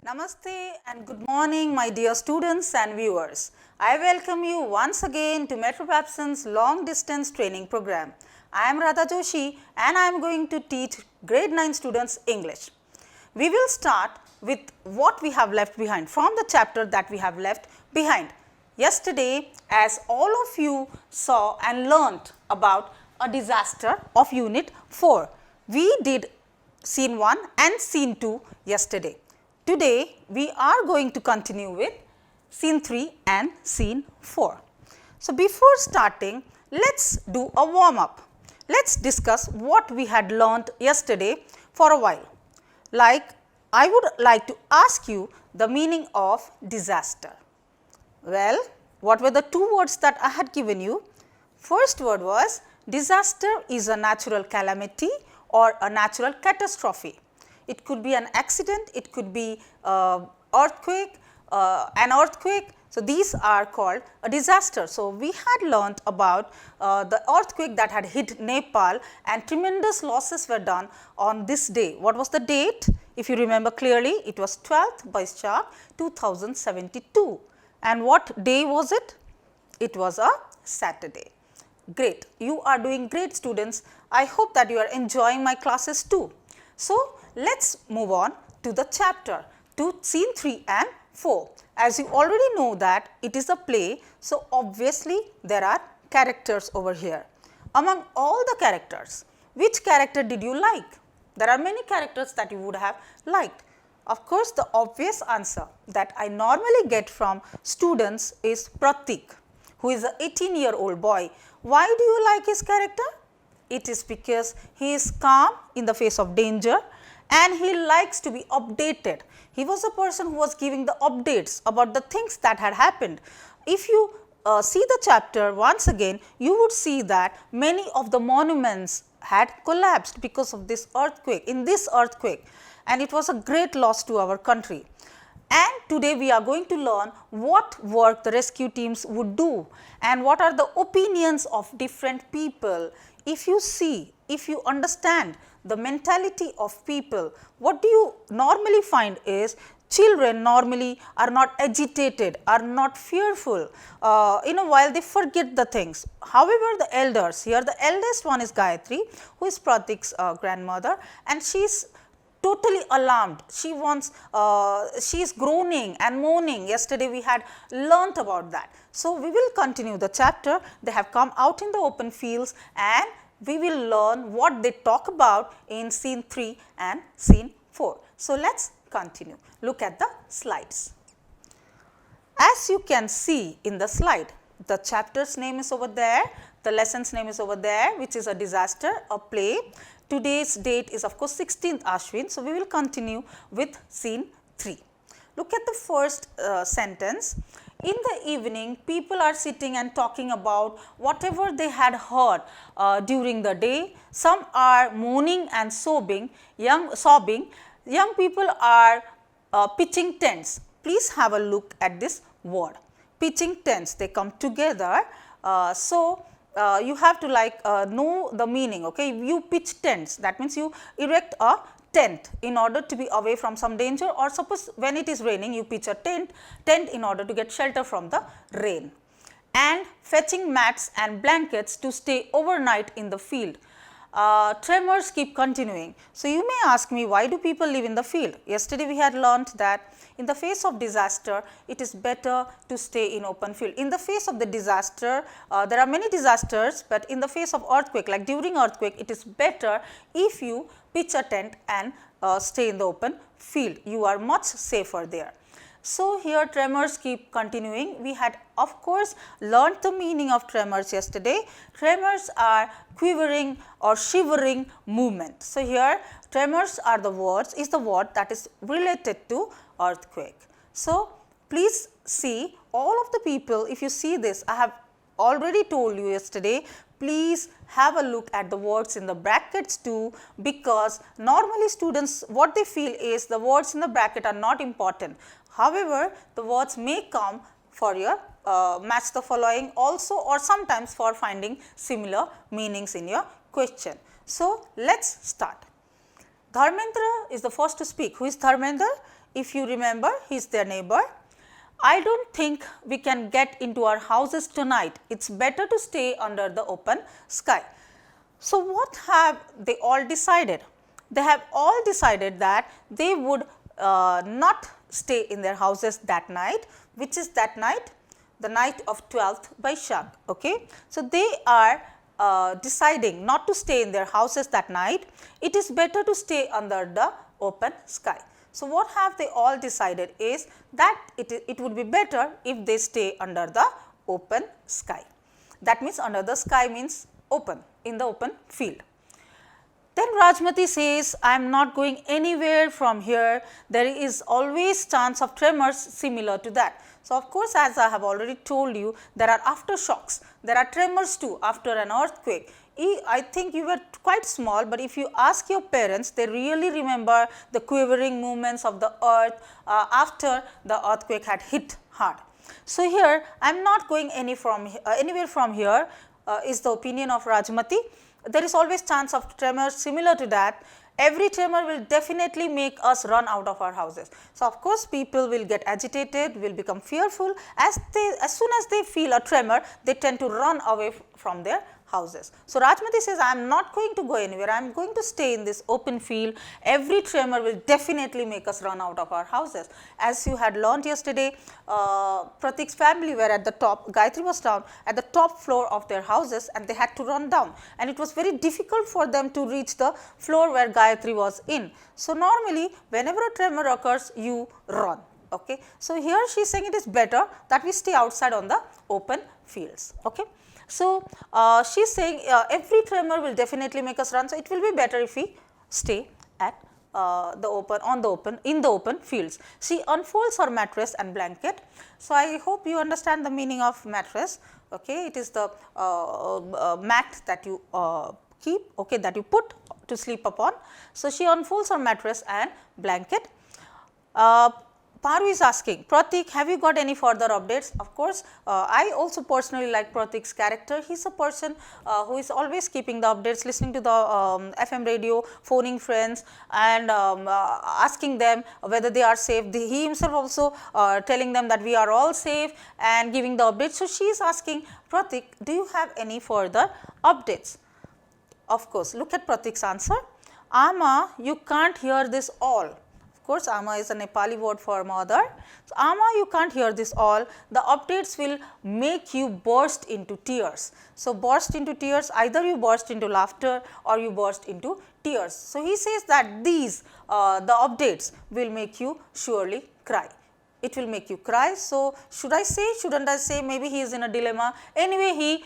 Namaste and good morning, my dear students and viewers. I welcome you once again to Metro Babson's long distance training program. I am Radha Joshi and I am going to teach grade 9 students English. We will start with what we have left behind from the chapter that we have left behind. Yesterday, as all of you saw and learnt about a disaster of unit 4, we did scene 1 and scene 2 yesterday. Today, we are going to continue with scene 3 and scene 4. So, before starting, let us do a warm up. Let us discuss what we had learnt yesterday for a while. Like, I would like to ask you the meaning of disaster. Well, what were the two words that I had given you? First word was disaster is a natural calamity or a natural catastrophe. It could be an accident, it could be an earthquake. So, these are called a disaster. So, we had learnt about the earthquake that had hit Nepal and tremendous losses were done on this day. What was the date? If you remember clearly, it was 12th Vaishak 2072. And what day was it? It was a Saturday. Great. You are doing great, students. I hope that you are enjoying my classes too. So, let us move on to the chapter, to scene 3 and 4. As you already know that it is a play, so obviously there are characters over here. Among all the characters, which character did you like? There are many characters that you would have liked. Of course, the obvious answer that I normally get from students is Pratik, who is an 18-year-old boy. Why do you like his character? It is because he is calm in the face of danger and he likes to be updated. He was a person who was giving the updates about the things that had happened. If you see the chapter once again, you would see that many of the monuments had collapsed because of this earthquake, and it was a great loss to our country. And today we are going to learn what work the rescue teams would do and what are the opinions of different people. If you see, if you understand the mentality of people, what do you normally find is children normally are not agitated, are not fearful, while they forget the things. However, the elders, here the eldest one is Gayatri, who is Pratik's grandmother, and she is totally alarmed. She wants, she is groaning and moaning. Yesterday we had learnt about that. So, we will continue the chapter. They have come out in the open fields and we will learn what they talk about in scene 3 and scene 4. So, let us continue. Look at the slides. As you can see in the slide, the chapter's name is over there, the lesson's name is over there, which is a disaster, a play. Today's date is of course 16th Ashwin. So, we will continue with scene 3. Look at the first sentence. In the evening, people are sitting and talking about whatever they had heard during the day. Some are moaning and sobbing. Young people are pitching tents. Please have a look at this word, pitching tents. They come together. You have to know the meaning. Okay, you pitch tents. That means you erect a tent in order to be away from some danger, or suppose when it is raining you pitch a tent in order to get shelter from the rain, and fetching mats and blankets to stay overnight in the field. Tremors keep continuing. So, you may ask me, why do people live in the field? Yesterday we had learnt that in the face of disaster, it is better to stay in open field. In the face of the disaster, there are many disasters, but in the face of earthquake, like during earthquake, it is better if you pitch a tent and stay in the open field. You are much safer there. So, here tremors keep continuing. We had of course learnt the meaning of tremors yesterday. Tremors are quivering or shivering movement. So, here tremors are the words, is the word that is related to earthquake. So, please see all of the people, if you see this, I have already told you yesterday, please have a look at the words in the brackets too, because normally students what they feel is the words in the bracket are not important. However, the words may come for your match the following also, or sometimes for finding similar meanings in your question. So, let us start. Dharmendra is the first to speak. Who is Dharmendra? If you remember, he is their neighbor. I do not think we can get into our houses tonight. It is better to stay under the open sky. So, what have they all decided? They have all decided that they would not stay in their houses that night. Which is that night? The night of 12th Baishakh. Okay? So, they are deciding not to stay in their houses that night. It is better to stay under the open sky. So, what have they all decided is that it would be better if they stay under the open sky. That means under the sky means open, in the open field. Then Rajmati says, I am not going anywhere from here, there is always chance of tremors similar to that. So, of course, as I have already told you, there are aftershocks, there are tremors too after an earthquake. I think you were quite small, but if you ask your parents, they really remember the quivering movements of the earth after the earthquake had hit hard. So, here I am not going anywhere from here is the opinion of Rajmati. There is always chance of tremors similar to that. Every tremor will definitely make us run out of our houses. So, of course, people will get agitated, will become fearful. As soon as they feel a tremor, they tend to run away from their houses. So, Rajmati says, I am not going to go anywhere, I am going to stay in this open field. Every tremor will definitely make us run out of our houses. As you had learned yesterday, Pratik's family were at the top, Gayatri was down at the top floor of their houses and they had to run down, and it was very difficult for them to reach the floor where Gayatri was in. So, normally whenever a tremor occurs, you run. Okay. So, here she is saying it is better that we stay outside on the open fields. Okay. So, she is saying every tremor will definitely make us run. So, it will be better if we stay at in the open fields. She unfolds her mattress and blanket. So, I hope you understand the meaning of mattress. Okay. It is the mat that you keep, okay, that you put to sleep upon. So, she unfolds her mattress and blanket. Paru is asking, Pratik, have you got any further updates? Of course, I also personally like Pratik's character. He is a person who is always keeping the updates, listening to the FM radio, phoning friends and asking them whether they are safe. He himself also telling them that we are all safe and giving the updates. So, she is asking, Pratik, do you have any further updates? Of course, look at Pratik's answer. Ama, you can't hear this all. Of course, Ama is a Nepali word for mother. So, Ama, you can't hear this all. The updates will make you burst into tears. So, burst into tears, either you burst into laughter or you burst into tears. So, he says that these the updates will make you surely cry. It will make you cry. So, should I say, shouldn't I say? Maybe he is in a dilemma. Anyway, he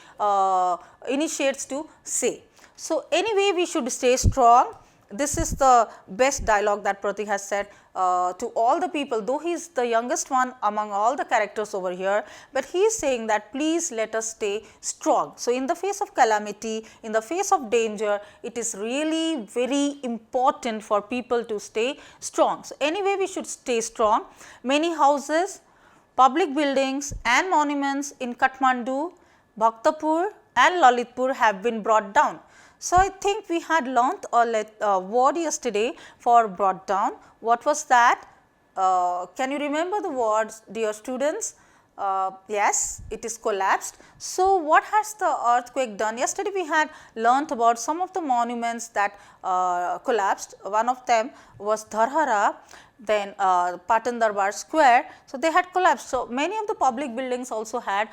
initiates to say. So, anyway, we should stay strong. This is the best dialogue that Pratik has said to all the people, though he is the youngest one among all the characters over here, but he is saying that please let us stay strong. So, in the face of calamity, in the face of danger, it is really very important for people to stay strong. So, anyway, we should stay strong. Many houses, public buildings and monuments in Kathmandu, Bhaktapur and Lalitpur have been brought down. So, I think we had learnt a word yesterday for brought down. What was that? Can you remember the words, dear students? Yes, it is collapsed. So, what has the earthquake done? Yesterday we had learnt about some of the monuments that collapsed. One of them was Dharhara, then Patan Darbar Square. So, they had collapsed. So, many of the public buildings also had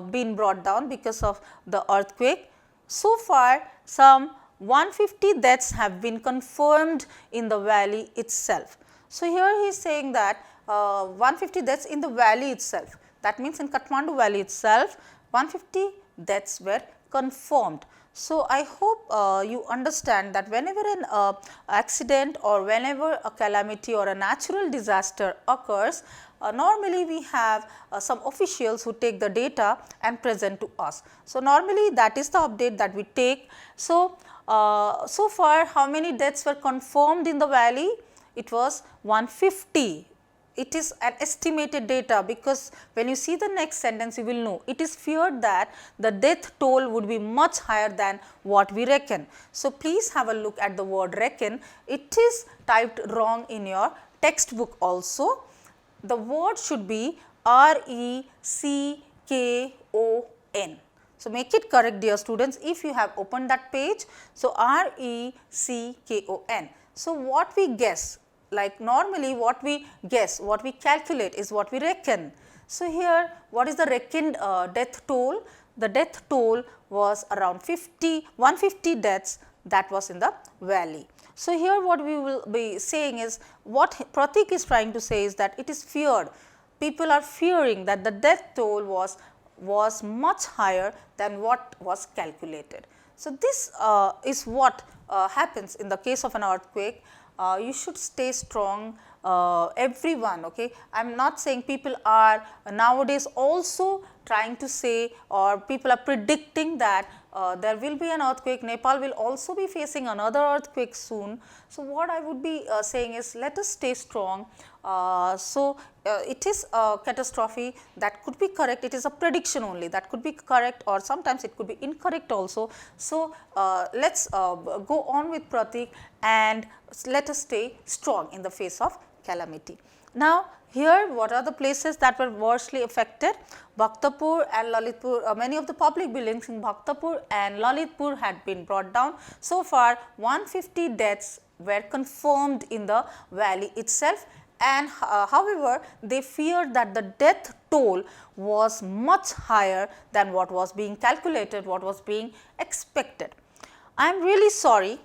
been brought down because of the earthquake. So far, some 150 deaths have been confirmed in the valley itself. So, here he is saying that 150 deaths in the valley itself. That means, in Kathmandu valley itself 150 deaths were confirmed. So, I hope you understand that whenever an accident or whenever a calamity or a natural disaster occurs, normally we have some officials who take the data and present to us. So, normally that is the update that we take. So, so far how many deaths were confirmed in the valley? It was 150. it is an estimated data, because when you see the next sentence you will know it is feared that the death toll would be much higher than what we reckon. So, please have a look at the word reckon. It is typed wrong in your textbook also. The word should be RECKON. So, make it correct, dear students, if you have opened that page. So, RECKON. So, what we guess, like normally what we guess, what we calculate is what we reckon. So, here what is the reckoned death toll? The death toll was around 150 deaths that was in the valley. So, here what we will be saying is, what Pratik is trying to say is that it is feared, people are fearing that the death toll was much higher than what was calculated. So, this is what happens in the case of an earthquake. You should stay strong, everyone. Okay, I am not saying people are nowadays also trying to say, or people are predicting that there will be an earthquake, Nepal will also be facing another earthquake soon. So, what I would be saying is, let us stay strong. It is a catastrophe that could be correct, it is a prediction only that could be correct, or sometimes it could be incorrect also. So, let us go on with Pratik and let us stay strong in the face of calamity. Now, here what are the places that were worstly affected? Bhaktapur and Lalitpur, many of the public buildings in Bhaktapur and Lalitpur had been brought down. So far 150 deaths were confirmed in the valley itself, and however, they feared that the death toll was much higher than what was being calculated, what was being expected. I am really sorry,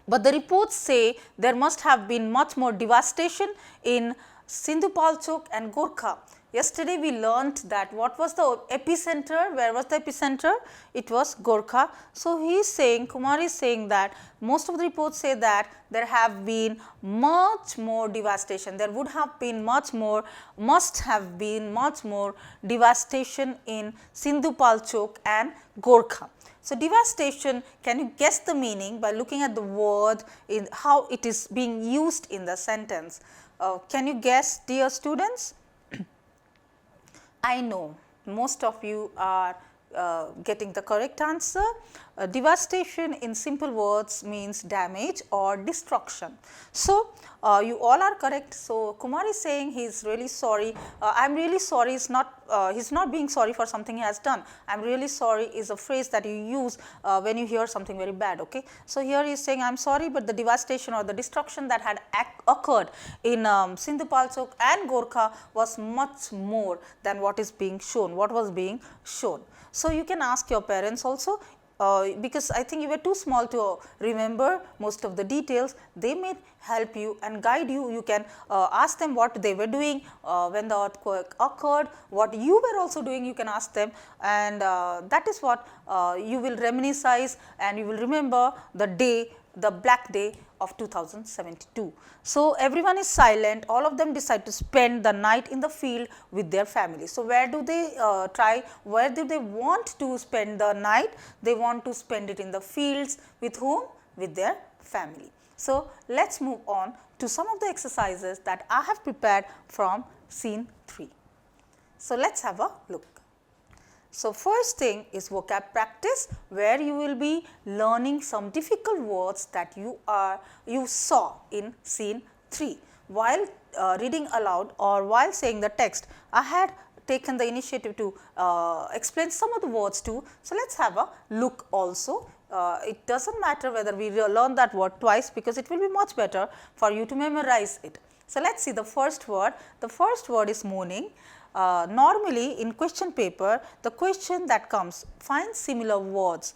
but the reports say there must have been much more devastation in Sindhupalchok and Gorkha. Yesterday we learnt that what was the epicenter, where was the epicenter? It was Gorkha. So, he is saying, Kumar is saying that most of the reports say that there have been much more devastation, there would have been much more, must have been much more devastation in Sindhupalchok and Gorkha. So, devastation, can you guess the meaning by looking at the word, in how it is being used in the sentence? Can you guess, dear students? I know most of you are getting the correct answer. Devastation in simple words means damage or destruction. So, you all are correct. So, Kumar is saying he is really sorry. I am really sorry is not, he is not being sorry for something he has done. I am really sorry is a phrase that you use when you hear something very bad. Okay. So, here he is saying I am sorry, but the devastation or the destruction that had occurred in Sindhupalchok and Gorkha was much more than what is being shown, what was being shown. So, you can ask your parents also, because I think you were too small to remember most of the details. They may help you and guide you. You can ask them what they were doing when the earthquake occurred, what you were also doing, you can ask them, and that is what you will reminisce and you will remember the day, the black day of 2072. So, everyone is silent, all of them decide to spend the night in the field with their family. So, where do they where do they want to spend the night? They want to spend it in the fields with whom? With their family. So, let us move on to some of the exercises that I have prepared from scene 3. So, let us have a look. So, first thing is vocab practice, where you will be learning some difficult words that you saw in scene 3. While reading aloud or while saying the text, I had taken the initiative to explain some of the words too. So, let us have a look also. It does not matter whether we learn that word twice, because it will be much better for you to memorize it. So, let us see the first word. The first word is morning. Normally in question paper, the question that comes, find similar words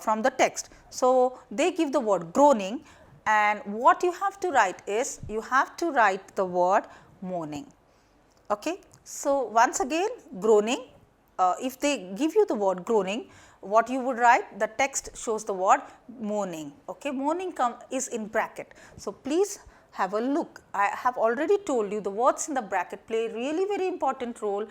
from the text. So, they give the word groaning, and what you have to write is, you have to write the word morning. Okay. So, once again groaning, if they give you the word groaning, what you would write, the text shows the word morning. Okay. Morning is in bracket. So, please have a look. I have already told you the words in the bracket play really very important role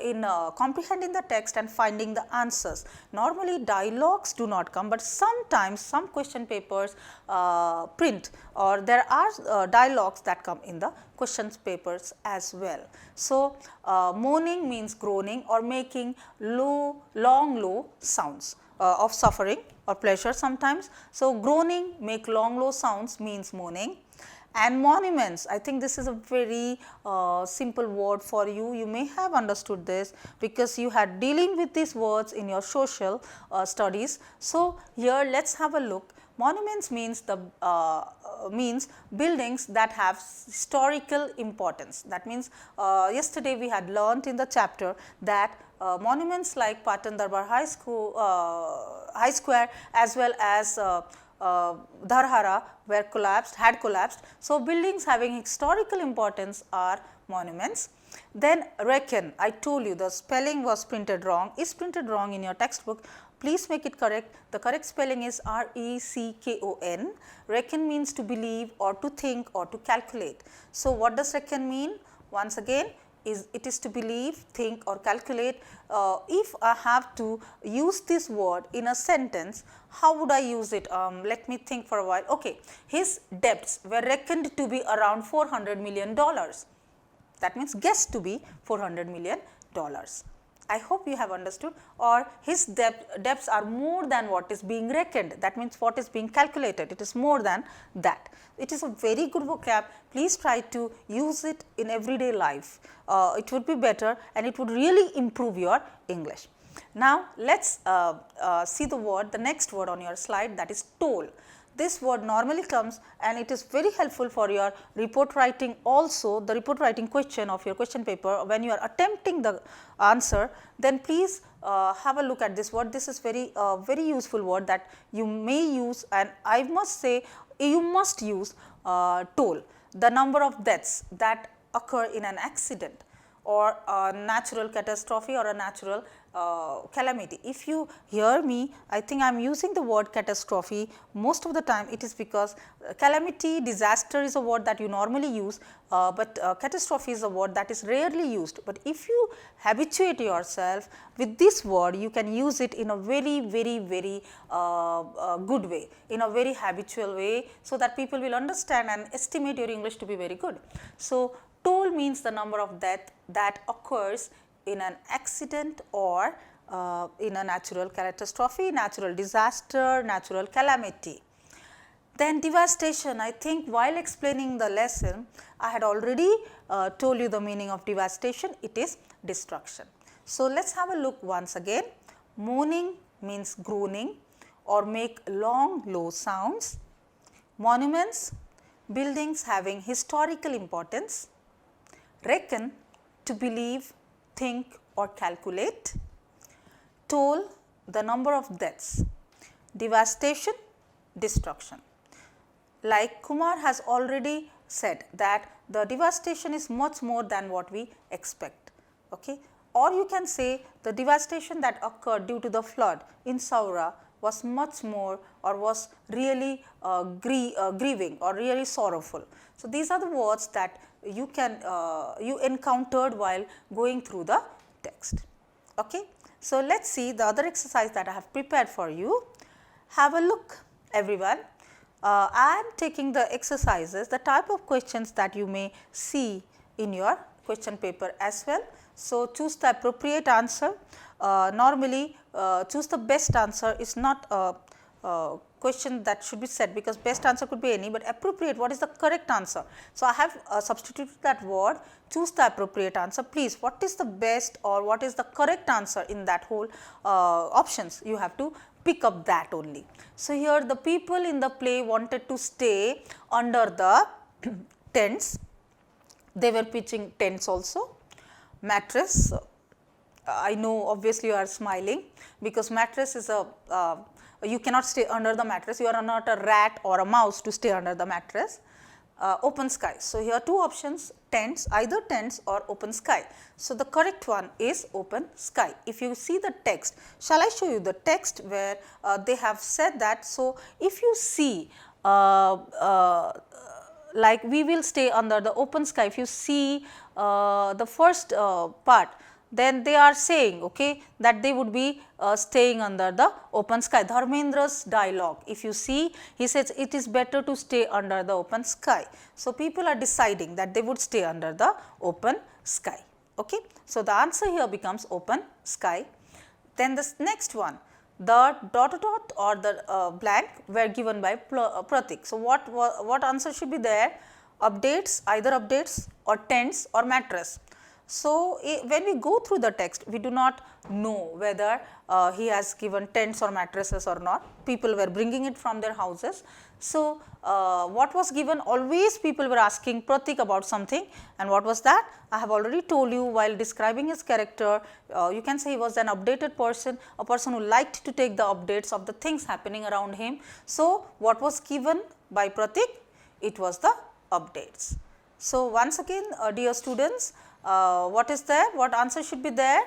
in comprehending the text and finding the answers. Normally dialogues do not come, but sometimes some question papers print, or there are dialogues that come in the questions papers as well. So, moaning means groaning or making low, long low sounds of suffering or pleasure sometimes. So, groaning, make long low sounds means moaning. And monuments, I think this is a very simple word for you. You may have understood this because you had dealing with these words in your social studies. So, here let us have a look. Monuments means the means buildings that have historical importance. That means, yesterday we had learnt in the chapter that monuments like Patan Darbar High School, High Square, as well as Dharhara were had collapsed. So, buildings having historical importance are monuments. Then reckon, I told you the spelling was printed wrong, is printed wrong in your textbook. Please make it correct. The correct spelling is R-E-C-K-O-N. Reckon means to believe or to think or to calculate. So, what does reckon mean? Once again, it is to believe, think or calculate. If I have to use this word in a sentence, how would I use it? Let me think for a while. Okay, his debts were reckoned to be around $400 million. That means guessed to be $400 million. I hope you have understood. Or his debts are more than what is being reckoned. That means what is being calculated, it is more than that. It is a very good vocab. Please try to use it in everyday life. It would be better and it would really improve your English. Now, let us see the word, the next word on your slide, that is toll. This word normally comes and it is very helpful for your report writing also, the report writing question of your question paper. When you are attempting the answer, then please have a look at this word. This is very useful word that you may use, and I must say you must use toll, the number of deaths that occur in an accident or a natural catastrophe or a natural calamity. If you hear me, I think I am using the word catastrophe most of the time. It is because calamity, disaster is a word that you normally use, but catastrophe is a word that is rarely used. But if you habituate yourself with this word, you can use it in a very good way, in a very habitual way, so that people will understand and estimate your English to be very good. So, toll means the number of death that occurs in an accident or in a natural catastrophe, natural disaster, natural calamity. Then devastation, I think while explaining the lesson, I had already told you the meaning of devastation, it is destruction. So, let us have a look once again. Moaning means groaning or make long low sounds. Monuments, buildings having historical importance. Reckon, to believe, think or calculate. Toll, the number of deaths. Devastation, destruction. Like Kumar has already said that the devastation is much more than what we expect. Okay? Or you can say the devastation that occurred due to the flood in Saura was much more, or was really grieving or really sorrowful. So, these are the words that you can you encountered while going through the text. Okay? So, let us see the other exercise that I have prepared for you. Have a look, everyone. I am taking the exercises, the type of questions that you may see in your question paper as well. So, choose the appropriate answer. Normally, choose the best answer is not a question that should be said, because best answer could be any, but appropriate, what is the correct answer. So, I have substituted that word, choose the appropriate answer. Please, what is the best or what is the correct answer in that whole options, you have to pick up that only. So, here the people in the play wanted to stay under the tents, they were pitching tents also. Mattress, I know obviously you are smiling, because mattress is a you cannot stay under the mattress, you are not a rat or a mouse to stay under the mattress. Open sky. So, here two options, tents, either tents or open sky. So, the correct one is open sky. If you see the text, shall I show you the text where they have said that. So, if you see, like we will stay under the open sky. If you see the first part, then they are saying, okay, that they would be staying under the open sky. Dharmendra's dialogue, if you see, he says it is better to stay under the open sky. So, people are deciding that they would stay under the open sky. Okay. So, the answer here becomes open sky. Then the next one, the dot dot or the blank were given by Pratik. So, what answer should be there? Updates, either updates or tents or mattress. So, when we go through the text, we do not know whether he has given tents or mattresses or not. People were bringing it from their houses. So, what was given, always people were asking Pratik about something, and what was that? I have already told you while describing his character, you can say he was an updated person, a person who liked to take the updates of the things happening around him. So, what was given by Pratik? It was the updates. So, once again dear students, what is there? What answer should be there?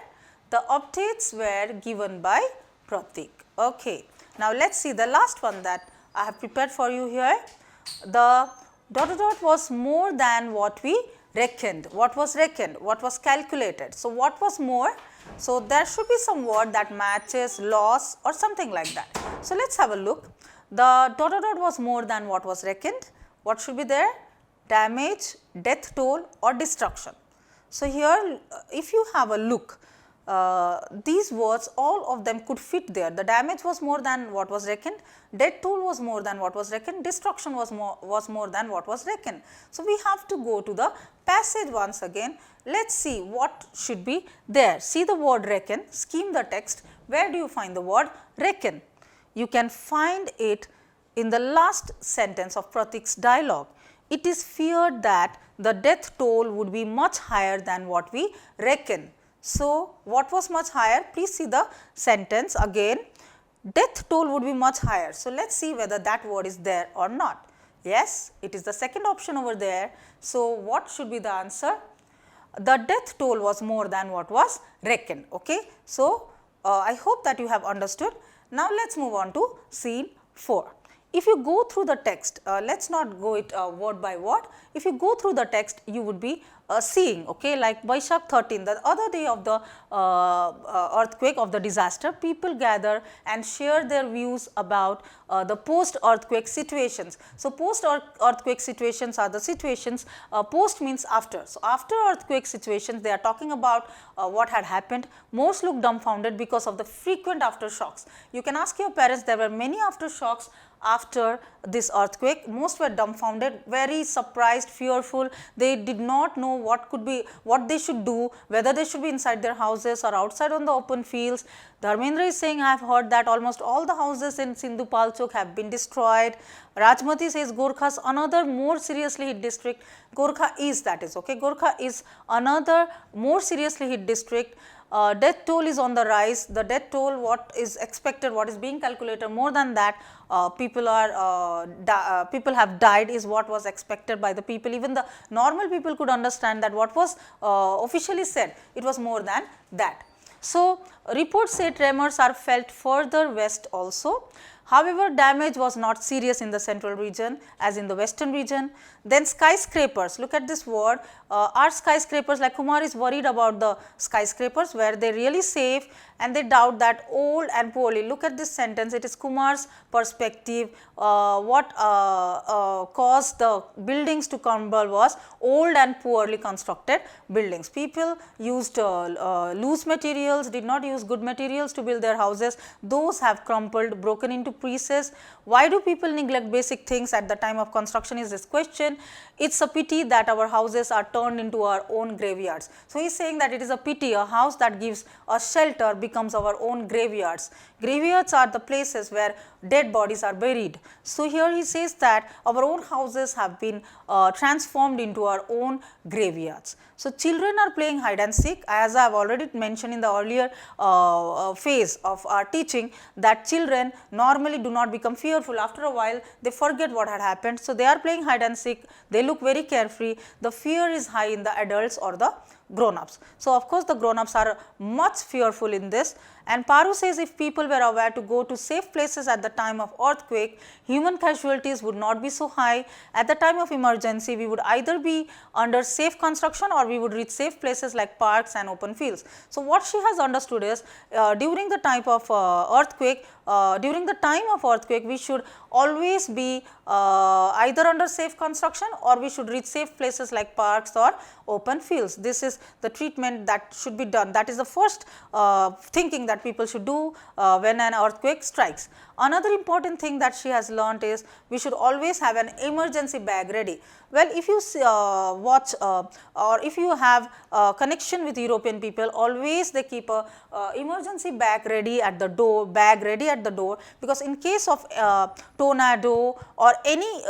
The updates were given by Pratik. Okay. Now, let us see the last one that I have prepared for you here. The dot dot was more than what we reckoned. What was reckoned? What was calculated? So, what was more? So, there should be some word that matches loss or something like that. So, let us have a look. The dot dot was more than what was reckoned. What should be there? Damage, death toll or destruction. So, here if you have a look, these words, all of them could fit there. The damage was more than what was reckoned, death toll was more than what was reckoned, destruction was more than what was reckoned. So, we have to go to the passage once again. Let us see what should be there. See the word reckon, scheme the text. Where do you find the word reckon? You can find it in the last sentence of Pratik's dialogue. It is feared that the death toll would be much higher than what we reckon. So, what was much higher? Please see the sentence again. Death toll would be much higher. So, let us see whether that word is there or not. Yes, it is the second option over there. So, what should be the answer? The death toll was more than what was reckoned. Okay. So, I hope that you have understood. Now, let us move on to scene 4. If you go through the text, let us not go it word by word. If you go through the text, you would be seeing, okay, like Vaishak 13, the other day of the earthquake, of the disaster, people gather and share their views about the post-earthquake situations. So, post-earthquake situations are the situations, post means after. So, after earthquake situations, they are talking about what had happened. Most look dumbfounded because of the frequent aftershocks. You can ask your parents, there were many aftershocks after this earthquake. Most were dumbfounded, very surprised, fearful. They did not know what could be, what they should do, whether they should be inside their houses or outside on the open fields. Dharmendra is saying, I have heard that almost all the houses in Sindhu Palchok have been destroyed. Rajmati says Gorkhas, another more seriously hit district. Gorkha is, that is, okay. Gorkha is another more seriously hit district. Death toll is on the rise. The death toll, what is expected, what is being calculated, more than that, people have died is what was expected by the people. Even the normal people could understand that what was officially said, it was more than that. So, reports say tremors are felt further west also. However, damage was not serious in the central region as in the western region. Then skyscrapers, look at this word, are skyscrapers, like Kumar is worried about the skyscrapers, were they really safe, and they doubt that old and poorly. Look at this sentence, it is Kumar's perspective. What caused the buildings to crumble was old and poorly constructed buildings. People used loose materials, did not use good materials to build their houses. Those have crumpled, broken into pieces. Why do people neglect basic things at the time of construction is this question. It is a pity that our houses are turned into our own graveyards. So, he is saying that it is a pity, a house that gives us shelter becomes our own graveyards. Graveyards are the places where dead bodies are buried. So, here he says that our own houses have been transformed into our own graveyards. So, children are playing hide and seek, as I have already mentioned in the earlier phase of our teaching, that children normally do not become fearful. After a while, they forget what had happened. So, they are playing hide and seek, they look very carefree. The fear is high in the adults or the grown-ups. So, of course, the grown-ups are much fearful in this, and Paru says if people were aware to go to safe places at the time of earthquake, human casualties would not be so high. At the time of emergency, we would either be under safe construction or we would reach safe places like parks and open fields. So, what she has understood is during the type of earthquake, we should always be either under safe construction or we should reach safe places like parks or open fields. This is the treatment that should be done. That is the first thinking that people should do when an earthquake strikes. Another important thing that she has learnt is we should always have an emergency bag ready. Well, if you watch or if you have connection with European people, always they keep a emergency bag ready at the door, because in case of tornado or any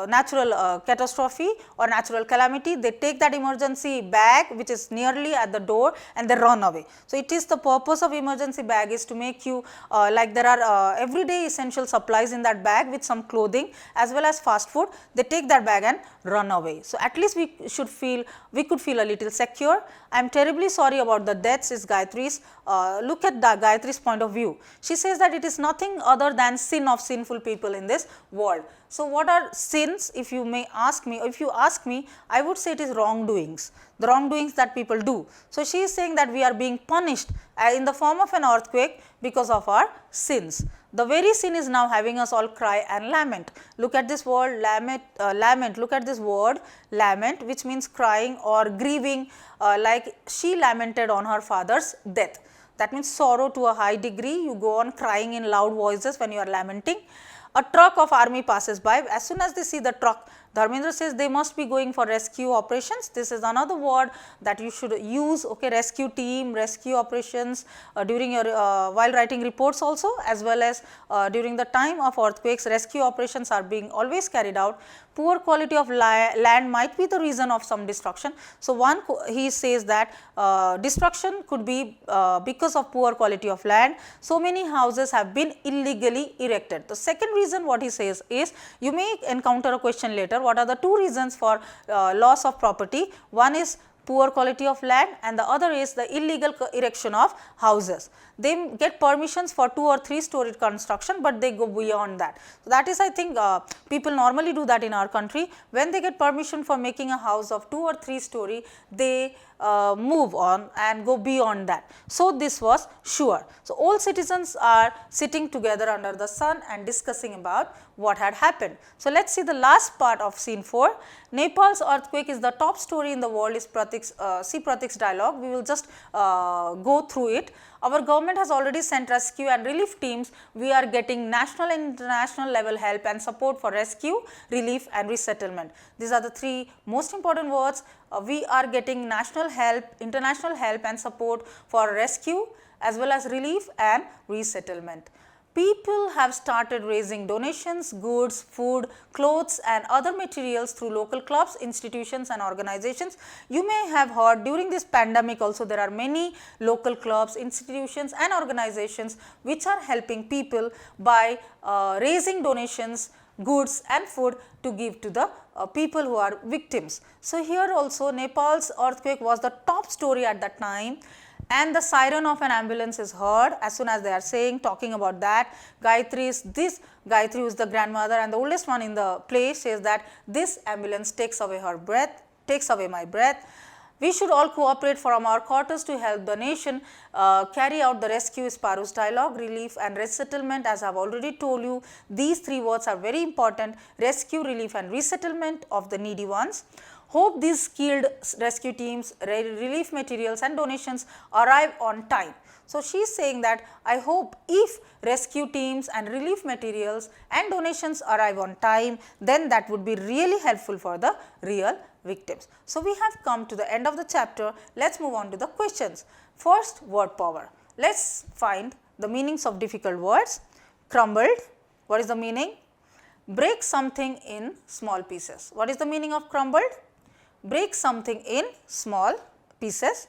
natural catastrophe or natural calamity, they take that emergency bag which is nearly at the door and they run away. So, it is the purpose of emergency bag is to make you like there are everyday essential supplies in that bag with some clothing as well as fast food. They take that bag and run away. So, at least we could feel a little secure. I am terribly sorry about the deaths is Gayatri's. Look at Gayatri's point of view. She says that it is nothing other than sin of sinful people in this world. So, what are sins? If you ask me, I would say it is wrongdoings, the wrongdoings that people do. So, she is saying that we are being punished in the form of an earthquake because of our sins. The very sin is now having us all cry and lament. Look at this word lament, look at this word lament, which means crying or grieving, like she lamented on her father's death. That means sorrow to a high degree. You go on crying in loud voices when you are lamenting. A truck of army passes by. As soon as they see the truck, Dharmendra says they must be going for rescue operations. This is another word that you should use, okay, rescue team, rescue operations during your while writing reports also, as well as during the time of earthquakes, rescue operations are being always carried out. Poor quality of land might be the reason of some destruction. So, he says that destruction could be because of poor quality of land. So many houses have been illegally erected. The second reason what he says is, you may encounter a question later, what are the two reasons for loss of property? One is poor quality of land and the other is the illegal erection of houses. They get permissions for 2 or 3 story construction, but they go beyond that. So, that is I think people normally do that in our country. When they get permission for making a house of 2 or 3 story, they move on and go beyond that. So, this was sure. So, all citizens are sitting together under the sun and discussing about what had happened. So, let us see the last part of scene 4. Nepal's earthquake is the top story in the world is see Pratik's dialogue. We will just go through it. Our government has already sent rescue and relief teams. We are getting national and international level help and support for rescue, relief and resettlement. These are the 3 most important words. We are getting national help, international help and support for rescue as well as relief and resettlement. People have started raising donations, goods, food, clothes and other materials through local clubs, institutions and organizations. You may have heard during this pandemic also there are many local clubs, institutions and organizations which are helping people by raising donations, goods and food to give to the people who are victims. So, here also Nepal's earthquake was the top story at that time, and the siren of an ambulance is heard as soon as they are talking about that. Gayatri who is the grandmother and the oldest one in the place, says that this ambulance takes away my breath. We should all cooperate from our quarters to help the nation carry out the rescue is Paru's dialogue, relief and resettlement. As I have already told you, these 3 words are very important: rescue, relief and resettlement of the needy ones. Hope these skilled rescue teams, relief materials and donations arrive on time. So, she is saying that I hope if rescue teams and relief materials and donations arrive on time, then that would be really helpful for the real victims. So, we have come to the end of the chapter. Let us move on to the questions. First, word power. Let us find the meanings of difficult words. Crumbled, what is the meaning? Break something in small pieces. What is the meaning of crumbled? Break something in small pieces.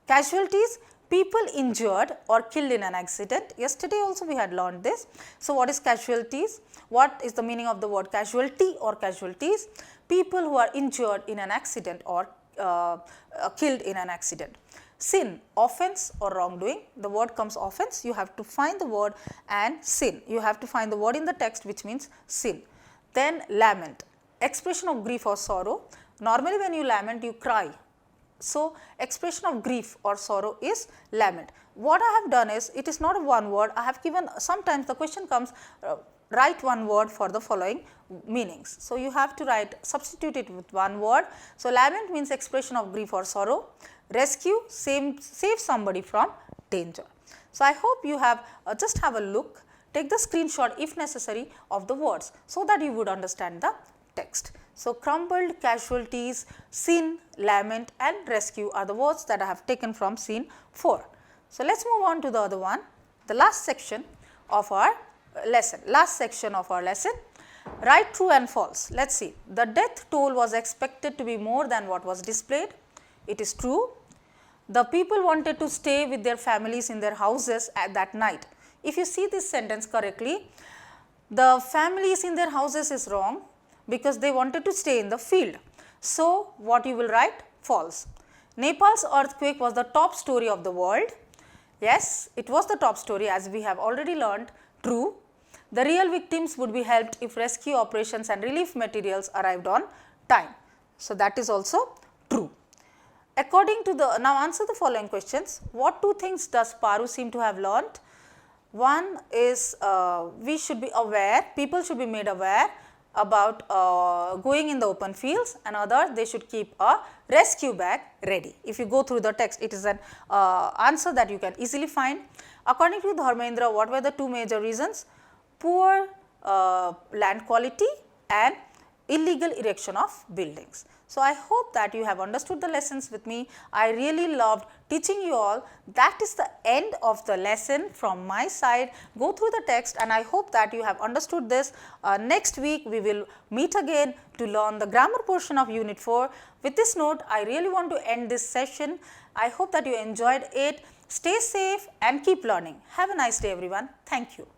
Casualties, people injured or killed in an accident. Yesterday also we had learned this. So, what is casualties? What is the meaning of the word casualty or casualties? People who are injured in an accident or killed in an accident. Sin, offense or wrongdoing, the word comes offense, you have to find the word, and sin, you have to find the word in the text which means sin. Then lament, expression of grief or sorrow. Normally when you lament you cry. So, expression of grief or sorrow is lament. What I have done is, it is not a one word, I have given, sometimes the question comes, write one word for the following meanings. So, you have to write, substitute it with one word. So, lament means expression of grief or sorrow, rescue, save somebody from danger. So, I hope you have, just have a look, take the screenshot if necessary of the words, so that you would understand the text. So, crumbled, casualties, sin, lament and rescue are the words that I have taken from scene 4. So, let us move on to the other one, the last section of our lesson, write true and false. Let us see, the death toll was expected to be more than what was displayed, it is true. The people wanted to stay with their families in their houses at that night. If you see this sentence correctly, the families in their houses is wrong, because they wanted to stay in the field. So, what you will write? False. Nepal's earthquake was the top story of the world. Yes, it was the top story, as we have already learned. True. The real victims would be helped if rescue operations and relief materials arrived on time. So, that is also true. According to the, now answer the following questions. What two things does Paru seem to have learnt? One is we should be aware, people should be made aware about going in the open fields, and other they should keep a rescue bag ready. If you go through the text, it is an answer that you can easily find. According to Dharmendra, what were the two major reasons? Poor land quality and illegal erection of buildings. So, I hope that you have understood the lessons with me. I really loved teaching you all. That is the end of the lesson from my side. Go through the text, and I hope that you have understood this. Next week we will meet again to learn the grammar portion of unit 4. With this note, I really want to end this session. I hope that you enjoyed it. Stay safe and keep learning. Have a nice day everyone. Thank you.